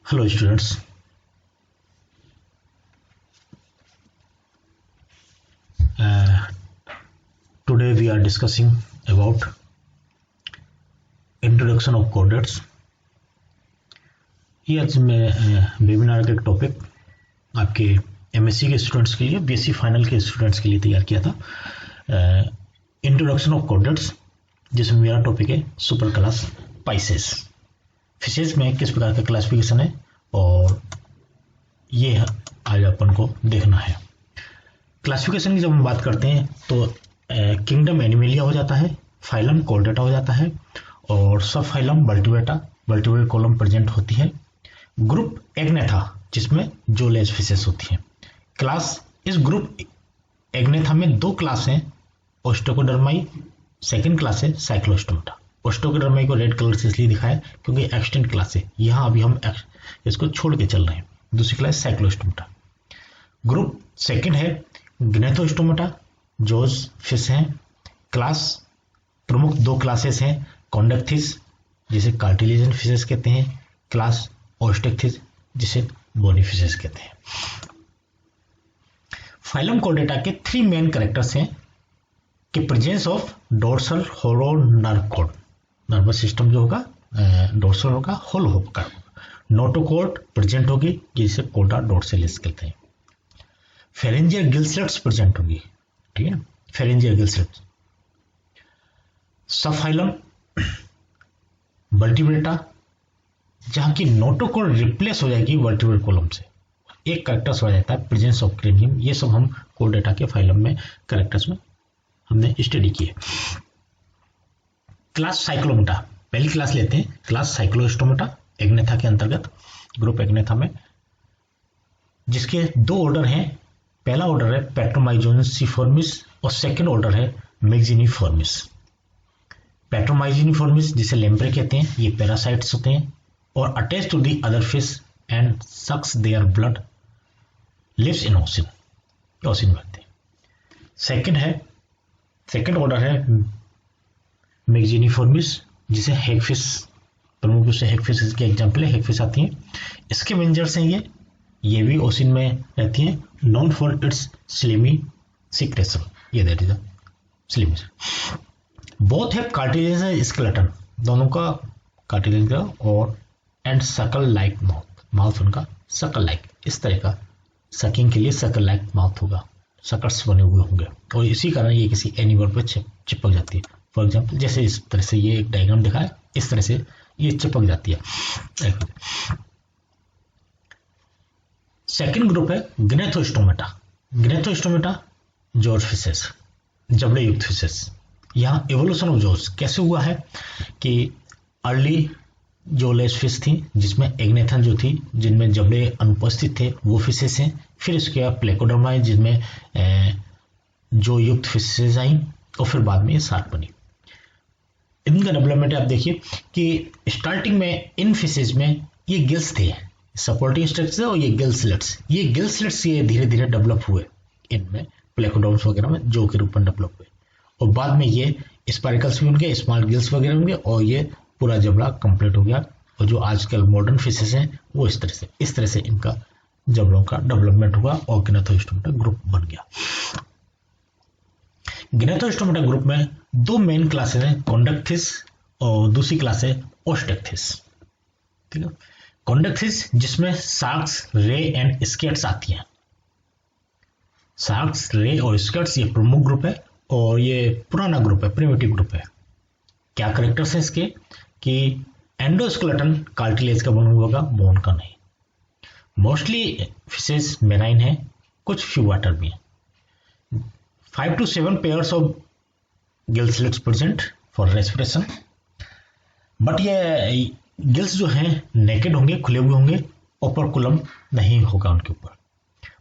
Hello students. Uh, Today we are discussing about introduction of coordinates. ये आज मैं webinar का एक टॉपिक आपके एमएससी के स्टूडेंट्स के लिए, बीएससी फाइनल के स्टूडेंट्स के लिए तैयार किया था। इंट्रोडक्शन ऑफ कोऑर्डिनेट्स, जिसमें मेरा टॉपिक है सुपर क्लास पाइसेस। फिशेस में किस प्रकार का क्लासिफिकेशन है और ये आज अपन को देखना है। क्लासिफिकेशन की जब हम बात करते हैं तो किंगडम एनिमेलिया हो जाता है, फाइलम कॉर्डेटा हो जाता है और सब फाइलम बल्टीवेटा वर्टिब्रेट कॉलम प्रेजेंट होती है। ग्रुप एग्नेथा, जिसमें जूलेज फिशेस होती हैं। क्लास, इस ग्रुप एग्नेथा में दो क्लास हैं, ओस्टोकोडर्माई, सेकंड क्लास है साइक्लोस्टोमेटा। ओस्टोकोडर्माई को रेड कलर से इसलिए दिखाया क्योंकि एक्सटेंट क्लास है, यहाँ अभी हम इसको छोड़ के चल रहे हैं। दूसरी क्लास साइक्लोस्टोमेटा। ग्रुप सेकंड है ग्नेथोस्टोमेटा, जोज फिश हैं। क्लास, प्रमुख दो क्लासेस हैं, कॉन्डक्थिस जिसे कार्टिलेजन फिशेस कहते हैं, क्लास ओस्टेक्थिस जिसे बोनी फिशेस कहते हैं। फाइलम कॉर्डेटा के थ्री मेन कैरेक्टर्स हैं कि presence of dorsal hollow nerve cord, nervous system जो होगा डोर्सल होगा, होलो होगा, नोटोकॉर्ड प्रेजेंट होगी जिसे कोडा डोर्सलिस कहते हैं। फेरेंजियल गिलस्लेट्स प्रेजेंट होगी, ठीक है, फेरेंजियल गिलस्लेट्स। सबफाइलम वर्टिब्रेटा, जहां की नोटोकॉर्ड रिप्लेस हो जाएगी वर्टिब्रेट कॉलम से, एक कैरेक्टर्स हो जाता है प्रेजेंस ऑफ क्रेनियम। ये सब हम कोर्डेटा के फाइलम में कैरेक्टर्स में हमने स्टडी किए। क्लास साइक्लोमेटा, पहली क्लास लेते हैं, क्लास साइक्लोस्टोमेटा एग्नेथा के अंतर्गत, ग्रुप एग्नेथा में, जिसके दो ऑर्डर हैं। पहला ऑर्डर है पैट्रोमाइजोनिफॉर्मिस और सेकंड ऑर्डर है मैग्जिनिफॉर्मिस। पैट्रोमाइजिनिफॉर्मिस जिसे लेम्प्रे कहते हैं, ये पैरासाइट्स होते हैं और attach to the other fish and sucks their blood, lives in ocean, ocean में रहते हैं। सेकंड ऑर्डर है मैग्जिनिफॉर्मिस जिसे हेगफिश, प्रमुख रूप से हेगफिश के एग्जाम्पल है, हेगफिश आती हैं। इसके वेंजर्स हैं ये भी ओशन में रहती हैं, non for its slimy secretion, ये दैट इज स्लिमी। बोथ है कार्टिलेजन स्केलेटन, दोनों का कार्टिलेज और एंड सकल लाइक माउथ, माउथ उनका सकल लाइक, इस तरह का सकिंग के लिए सकल लाइक माउथ होगा, सकट्स बने हुए होंगे और इसी कारण ये किसी एनिमल पर चिपक जाती है। फॉर एग्जांपल जैसे इस तरह से ये एक डायग्राम दिखा है, इस तरह से ये चिपक जाती है। सेकंड ग्रुप है ग्नेथोस्टोमेटा। ग्नेथोस्टोमेटा जॉर्ज फिशेस, जबड़े युक्त फिशेस। यहाँ एवोल्यूशन ऑफ जॉर्ज कैसे हुआ है कि अर्ली जोलेस फिश थी जिसमें एग्नेथन जो थी, जिनमें जबड़े अनुपस्थित थे, वो फिशेस हैं। फिर इसके बाद प्लेकोडर्मा जिसमें जो युक्त फिशेस आई और फिर बाद में ये शार्क बनी। इनका डेवलपमेंट आप देखिए कि स्टार्टिंग में इन फिशेज में ये गिल्स थे, सपोर्टिंग स्ट्रक्चर, और ये गिल्सलेट्स ये धीरे धीरे डेवलप हुए इनमें, प्लेकोडर्म्स वगैरह में जो के रूप में डेवलप हुए और बाद में ये स्पाइरकल्स भी होंगे, स्मॉल गिल्स वगैरह होंगे और ये पूरा जबड़ा कंप्लीट हो गया। और जो आजकल मॉडर्न फिशेस हैं वो इस तरह से इनका जबड़ों का डेवलपमेंट हुआ और ग्नेथोस्टोमेटा ग्रुप बन गया। ग्नेथोस्टोमेटा ग्रुप में दो मेन क्लासेस हैं, कॉन्डक्थिस और दूसरी क्लास है ओस्टेक्थिस, ठीक है। कॉन्डक्थिस जिसमें शार्क्स, रे एंड स्केट्स आती हैं। शार्क्स, रे और स्केट्स ये प्रमुख ग्रुप है और ये पुराना ग्रुप है, प्रिमिटिव ग्रुप है। क्या कैरेक्टर्स हैं इसके कि एंडोस्केलेटन कार्टिलेज का बना हुआ होगा, बोन का नहीं। मोस्टली फिशेस मेराइन है, कुछ फ्यू वाटर भी हैं। 5 to 7 pairs of gill slits present for respiration, but ये गिल्स जो हैं नेकेड होंगे, खुले हुए होंगे, ओपरकुलम नहीं होगा उनके ऊपर।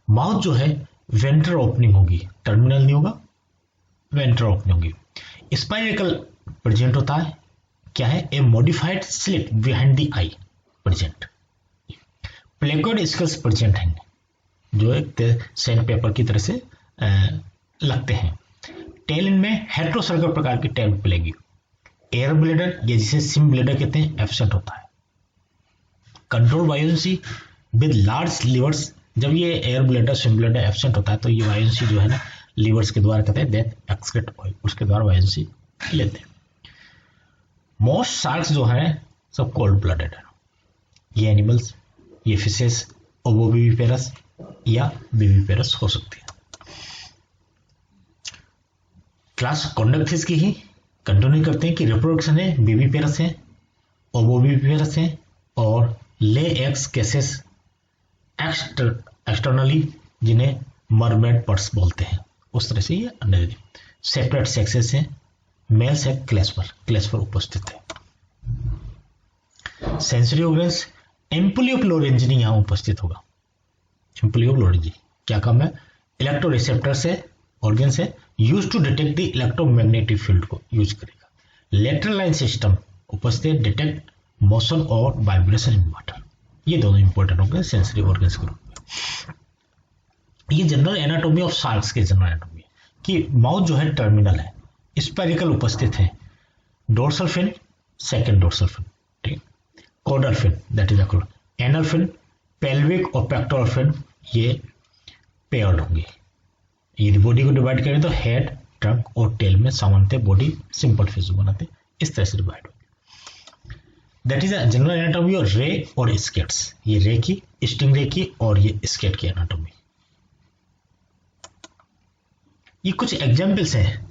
माउथ जो है वेंट्रल ओपनिंग होगी, टर्मिनल नहीं होगा, वेंट्रल ओपनिंग होगी। स्पाइरकल प्रेजेंट होता है, क्या है, a modified slit behind the eye present. Placoid scales present हैं जो एक सैंड पेपर की तरह से लगते हैं। टेल इनमें हेट्रोसर्कल प्रकार की टेल मिलेगी। एयर ब्लेडर, ये जिसे सिम ब्लेडर कहते हैं, एब्सेंट होता है। Control buoyancy with large livers. जब ये air bladder swim bladder absent होता है तो ये बायोसी जो है ना लिवर्स के द्वारा कहते हैं दैट एक्सक्रीट ऑयल, उसके द्वारा बायोसी लेते हैं। मोस्ट शार्क्स जो है सब कोल्ड ब्लडेड है। ये एनिमल्स, ये फिशेस ओबोविविपेरस या विविपेरस हो सकती है। क्लास कॉन्डक्थिस की ही कंटिन्यू करते हैं कि रिप्रोडक्शन है विविपेरस है, ओबोविविपेरस है और ले एग्स केसेस एक्सटर्नली जिन्हें मरमेड पर्स बोलते हैं, उस तरह से ये अंडर सेपरेट सेक्सेस हैं। मेल से क्लेस्पर उपस्थित है। सेंसरी ऑर्गन्स एम्पुलियोप्लोरेंजिनी यहाँ उपस्थित होगा। एम्पुलियोप्लोरेंजिनी क्या काम है? इलेक्ट्रो रिसेप्टर से ऑर्गन से use to detect the electromagnetic field को यूज करेगा। लेटरल लाइन सिस्टम उपस्थित डिटेक्ट मोशन और वाइब्रेशन इन वाटर। ये दोनों इंपॉर्टेंट होंगे सेंसरी ऑर्गन्स के रूप में। ये जनरल एनाटॉमी ऑफ शार्क्स के जनरल एनाटॉमी है कि माउथ जो है टर्मिनल है, स्पेरिकल उपस्थित है, dorsal fin second dorsal fin, ठीक, caudal fin that is anal fin, pelvic और पेक्टोरल फिन ये पेयर्ड होंगे। यदि बॉडी को डिवाइड करें तो हेड, ट्रंक और टेल में सामान्यतः बॉडी सिंपल फिश बनाते इस तरह से डिवाइड होगी। दैट इज जनरल एनाटॉमी और रे और स्केट्स। ये रे की, स्टिंग रे की और ये स्केट की एनाटॉमी। ये कुछ एग्जाम्पल्स हैं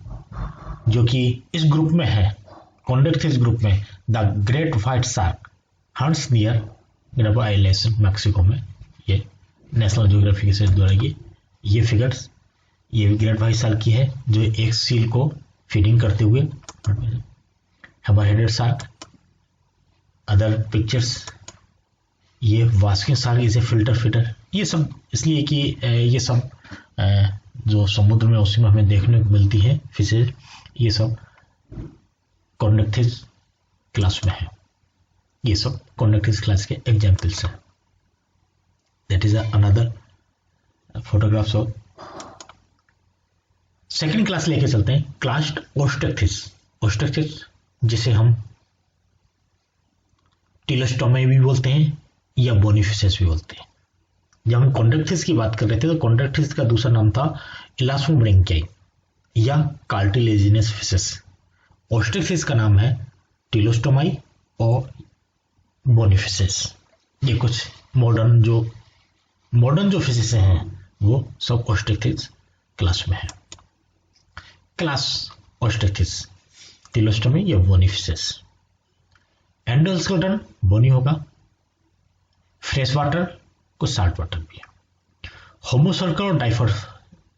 जो कि इस ग्रुप में है, कॉन्डक्थिस ग्रुप में। The great white shark hunts near ग्रेबो आइलैंड मैक्सिको में। ये नेशनल ज्योग्राफी के द्वारा ये फिगर्स, ये ग्रेट व्हाइट शार्क की है जो एक सील को फीडिंग करते हुए। हैमरहेडेड शार्क, अदर पिक्चर्स, ये वास्किन शार्क इसे फिल्टर फिटर। ये सब इसलिए कि ये सब जो समुद्र में उसी में हमें देखने को मिलती है फिशेज, ये सब कॉन्डक्थिस क्लास में है। ये सब कॉन्डक्थिस क्लास के एग्जाम्पल्स हैं। That is another photographs of second class लेके चलते हैं। क्लास ओस्टेक्थिस। ओस्टेक्थिस जिसे हम टिलोस्टोमा भी बोलते हैं या बोनीफिशेस भी बोलते हैं। जब हम कॉन्डक्थिस की बात कर रहे थे तो कॉन्डक्थिस का दूसरा नाम था इलास्मोब्रेंकियाई या कार्टिलेजिनस फिशेस। ओस्टेक्थिस का नाम है टिलोस्टोमाई और बोनीफिशेस। ये कुछ मॉडर्न जो फिशेस हैं वो सब ओस्टेक्थिस क्लास में है। क्लास ओस्टेक्थिस, टिलोस्टोमी या बोनीफिशेस। एंडोस्केलेटन बोनी होगा। फ्रेश वाटर कुछ साल्ट वाटर भी है। होमोसर्कल और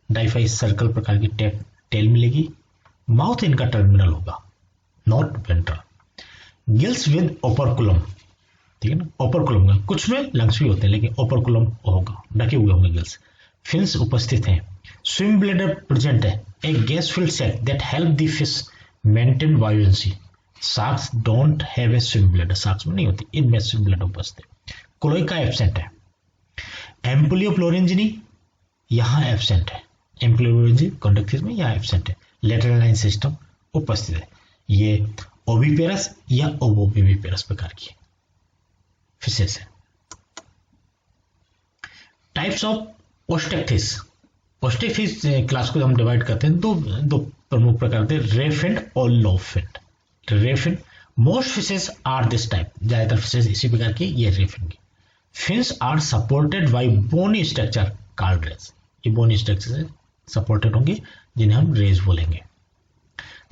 डाइफाई सर्कल प्रकार की टेल मिलेगी। माउथ इनका टर्मिनल होगा, not ventral. Gills with operculum, ठीक है ना, ओपरकुलम का कुछ में लंग्स भी होते हैं लेकिन ओपरकुलम होगा, ढके हुए होंगे गिल्स। फिन्स उपस्थित हैं। स्विम ब्लैडर प्रेजेंट है, a gas filled sac that help the fish maintain buoyancy. Sharks don't have a swim bladder, sharks में नहीं होती, इनमें स्विम ब्लैडर उपस्थित है। क्लोएका एब्सेंट है। एम्पुलियोप्लोरेंजिनी यहाँ एब्सेंट है। एम्पुलियोप्लोरेंजिनी कॉन्डक्थिस में यहाँ एब्सेंट है। लेटरल लाइन सिस्टम उपस्थित है। ये ओविपेरस या ओबोविविपेरस प्रकार की फिशेस है। Types of Osteichthyes. Osteichthyes class को हम डिवाइड करते हैं दो प्रमुख प्रकार थे, रेफिन और lobe fin. Ray fin, most fishes are this type, ज्यादातर फिशेस इसी प्रकार की, ये रेफिन की। Fins are supported by bony structure called rays. ये बोनी स्ट्रक्चर से सपोर्टेड होंगे जिन्हें हम रेज बोलेंगे।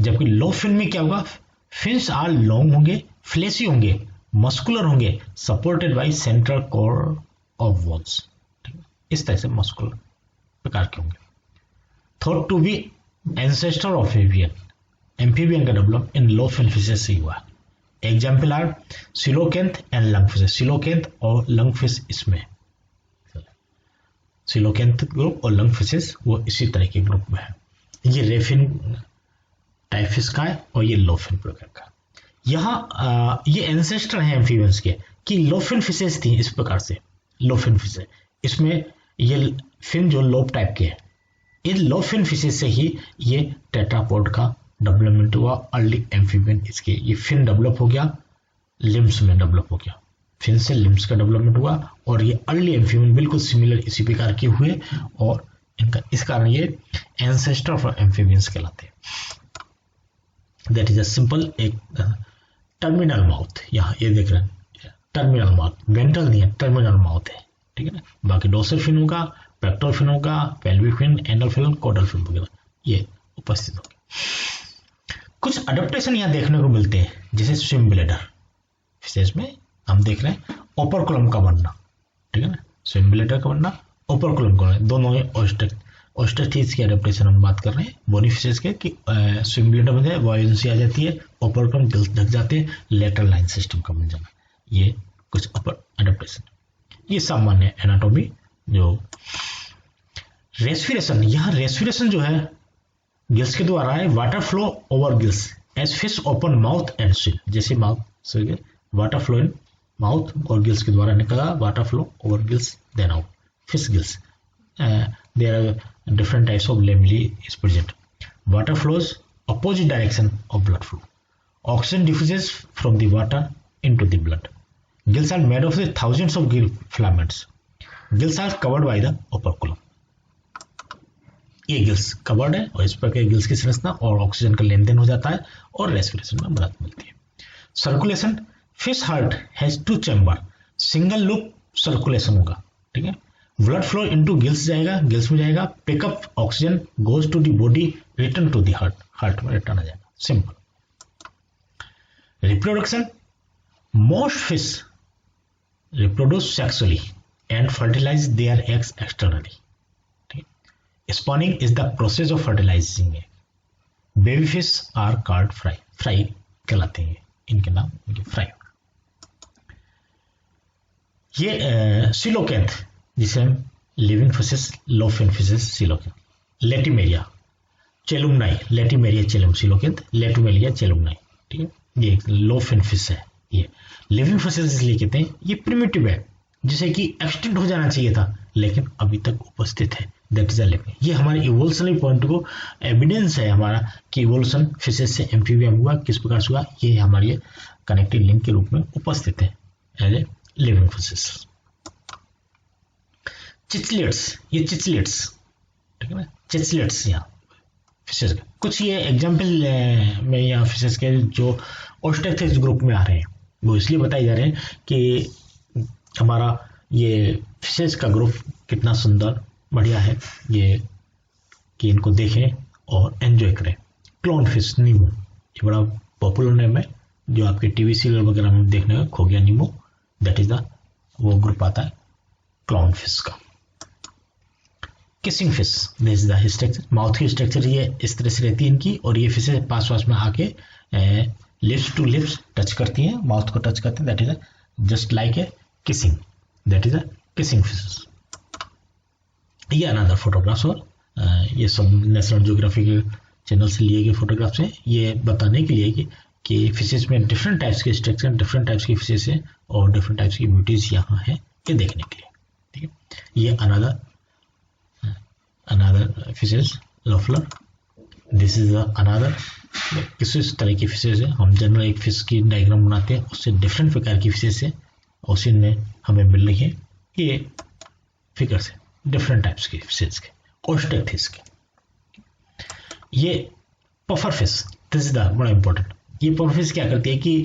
जबकि लो फिन में क्या होगा? फिन्स आर लॉन्ग होंगे, फ्लेसी होंगे, मस्कुलर होंगे, supported by central core of bones. इस तरह से मस्कुलर प्रकार के होंगे। Thought to be ancestor of amphibian का develop in lobe fin fishes से हुआ। Example are coelacanth and lungfish. Coelacanth और लंगफिश इसमें, सिलोकेंथ ग्रुप और लंगफिशेस वो इसी तरह के ग्रुप में है। ये रेफिन टाइप फिश का है और ये लोफिन प्रकार का। यहाँ ये एंसेस्टर हैं एम्फीबियंस के कि लोफिन फिशेस थी इस प्रकार से। लोफिन फिशेस इसमें ये फिन जो लोब टाइप के हैं, इन लोफिन फिशेस से ही ये टेट्रापोड का डेवलपमेंट हुआ। अर्ली एम्फीबियन इसके ये फिन डेवलप हो गया, लिम्स में डेवलप हो गया। फिन से लिम्स का डेवलपमेंट हुआ और ये अर्ली एम्फीबियन बिल्कुल सिमिलर इसी प्रकार के हुए और इनका इस कारण ये एंसेस्टर ऑफ एम्फीबियंस कहलाते हैं। दैट इज अ सिंपल एक टर्मिनल माउथ, यहाँ ये देख रहे हैं टर्मिनल माउथ, वेंट्रल नहीं है टर्मिनल माउथ है, ठीक है ना। बाकी डोर्सल फिन होगा, पेक्टोरल फिन होगा, pelvic fin, anal fin, caudal fin वगैरह ये उपस्थित होंगे। कुछ अडेप्टेशन यहाँ देखने को मिलते हैं, जैसे स्विम ब्लैडर फिशेज में हम देख रहे हैं ओपरकुलम का बनना, ठीक है ना, स्विम ब्लैडर का बनना, ओपरकुलम का बनना, दोनों में ऑस्टेथिस की एडेप्टेशन हम बात कर रहे हैं बोनी फिशेज के कि स्विम ब्लैडर बन जाए, बॉयंसी आ जाती है, ओपरकुलम ढक जाते हैं, लेटरल लाइन सिस्टम का बन जाना, ये कुछ अपर एडेप्टेशन। ये सामान्य एनाटॉमी। जो रेस्पिरेशन, यहाँ रेस्पिरेशन जो है गिल्स के द्वारा है, water flow over gills as fish open mouth and swill, जैसे माउथ से वाटर फ्लो इन माउथ और गिल्स के द्वारा निकला, water flow over gills then out fish gills. There are different types of lamellae is present. Water flows opposite direction of blood flow. Oxygen diffuses from the water into the blood. Gills are made of the thousands of gill filaments. Gills are covered by the operculum. ये gills covered है और इस पर gills की संरचना और oxygen का लेन then हो जाता है और रेस्पिरेशन में मदद मिलती है। Circulation, fish heart has 2 chamber, single loop circulation होगा, ठीक है। ब्लड फ्लो इनटू गिल्स जाएगा, गिल्स में जाएगा, pickup oxygen goes to the body, return to the heart, heart में रिटर्न आ जाएगा, simple. Reproduction, most fish reproduce sexually and fertilize their eggs externally. Spawning is the process of fertilizing egg. Baby fish are called fry. Fry कहलाते हैं इनके नाम, fry. ये coelacanth जिसे हम living fishes, lobe fin fishes, coelacanth. Latimeria chalumnae, Latimeria चेलुम coelacanth, Latimeria chalumnae, ठीक है। ये लो फिन फिश है। ये लिविंग फिशेस इसलिए कहते हैं, ये प्रिमिटिव है जिसे कि एक्सटिंक्ट हो जाना चाहिए था लेकिन अभी तक उपस्थित है, दैट इज अ लिविंग। ये हमारे इवोल्यूशनरी पॉइंट को एविडेंस है हमारा कि इवोल्यूशन फिशेस से एम्फीबियन हुआ, किस प्रकार से हुआ, ये हमारे कनेक्टिव लिंक के रूप में उपस्थित है एज ए लिविंग फिशेस। चिचलेट्स, ये चिचलेट्स, ठीक है ना, चिचलेट्स यहाँ फिशेस के कुछ ये एग्जाम्पल में यहाँ फिशेस के जो ऑस्टेक्थिस ग्रुप में आ रहे हैं वो इसलिए बताए जा रहे हैं कि हमारा ये फिशेस का ग्रुप कितना सुंदर बढ़िया है, ये कि इनको देखें और एंजॉय करें। क्लोन फिश नीमो, ये बड़ा पॉपुलर नेम है जो आपके टीवी सीरियल वगैरह में देखने का, खो गया नीमो, दैट इज द वो ग्रुप आता है क्लोन फिश का। Kissing fish, this is the structure, mouth की स्ट्रक्चर ये इस तरह से रहती है इनकी, और ये फिशेस पास पास में आके लिप्स टू लिप्स टच करती हैं, माउथ को टच करती हैं, that is just like a kissing, that is a kissing fish. ये अनदर फोटोग्राफ्स और ये सब नेशनल ज्योग्राफी के चैनल से लिए गए फोटोग्राफ्स हैं, ये बताने के लिए कि फिशेस में डिफरेंट टाइप्स के स्ट्रक्चर, डिफरेंट टाइप्स की फिशेस हैं और डिफरेंट टाइप्स की ब्यूटीज यहाँ है, ये देखने के लिए, ठीक है। ये अनदर फिशेस लॉफलर, दिस इज अनदर, किस तरह की फिशेस है, हम जनरल एक फिश की डायग्राम बनाते हैं, उससे डिफरेंट प्रकार की फिशेस है, उसी में हमें मिल रही है ये फिगर से डिफरेंट टाइप्स के फिशेस के, ऑस्टेक्थिस के। ये puffer fish, this is the बड़ा इंपॉर्टेंट। ये पफर फिश क्या करती है कि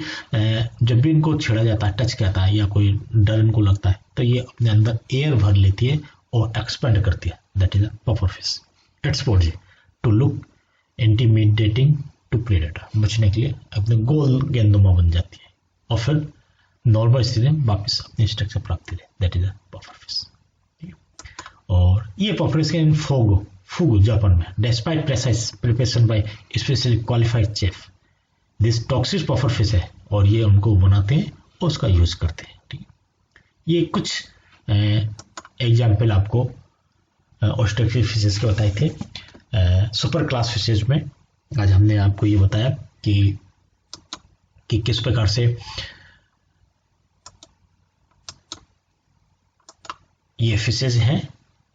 जब भी इनको छेड़ा जाता है, टच करता है या कोई डर इनको लगता है तो ये अपने अंदर एयर भर लेती है और एक्सपेंड करती है, that is a puffer fish. It's pose to look intimidating to predator, बचने के लिए अपने गोल गेंदुमा बन जाती है और फिर नॉर्मल स्थिति में वापस अपनी स्ट्रक्चर प्राप्त करें, that is a puffer fish. और ये पफर फिश के फुगु जापान में, despite precise preparation bye specially qualified chef, this toxic puffer fish है और ये उनको बनाते हैं और उसका यूज करते हैं, ठीक है। ये कुछ एग्जाम्पल आपको ऑस्ट्रेक्टिव फिशेस के बताए थे। सुपर क्लास फिशेज में आज हमने आपको ये बताया कि किस प्रकार से ये फिशेज हैं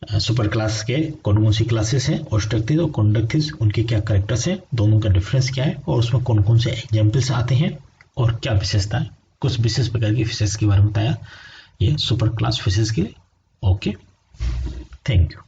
सुपर क्लास के, कौन कौन सी क्लासेस हैं, ऑस्ट्रेक्टिव और कॉन्डक्टिव, उनके क्या कैरेक्टर्स हैं, दोनों का डिफरेंस क्या है और उसमें कौन कौन से एग्जाम्पल्स आते हैं और क्या विशेषता कुछ विशेष प्रकार की फिशेस के बारे में बताया, ये सुपर क्लास फिशेस के लिए। Okay, thank you.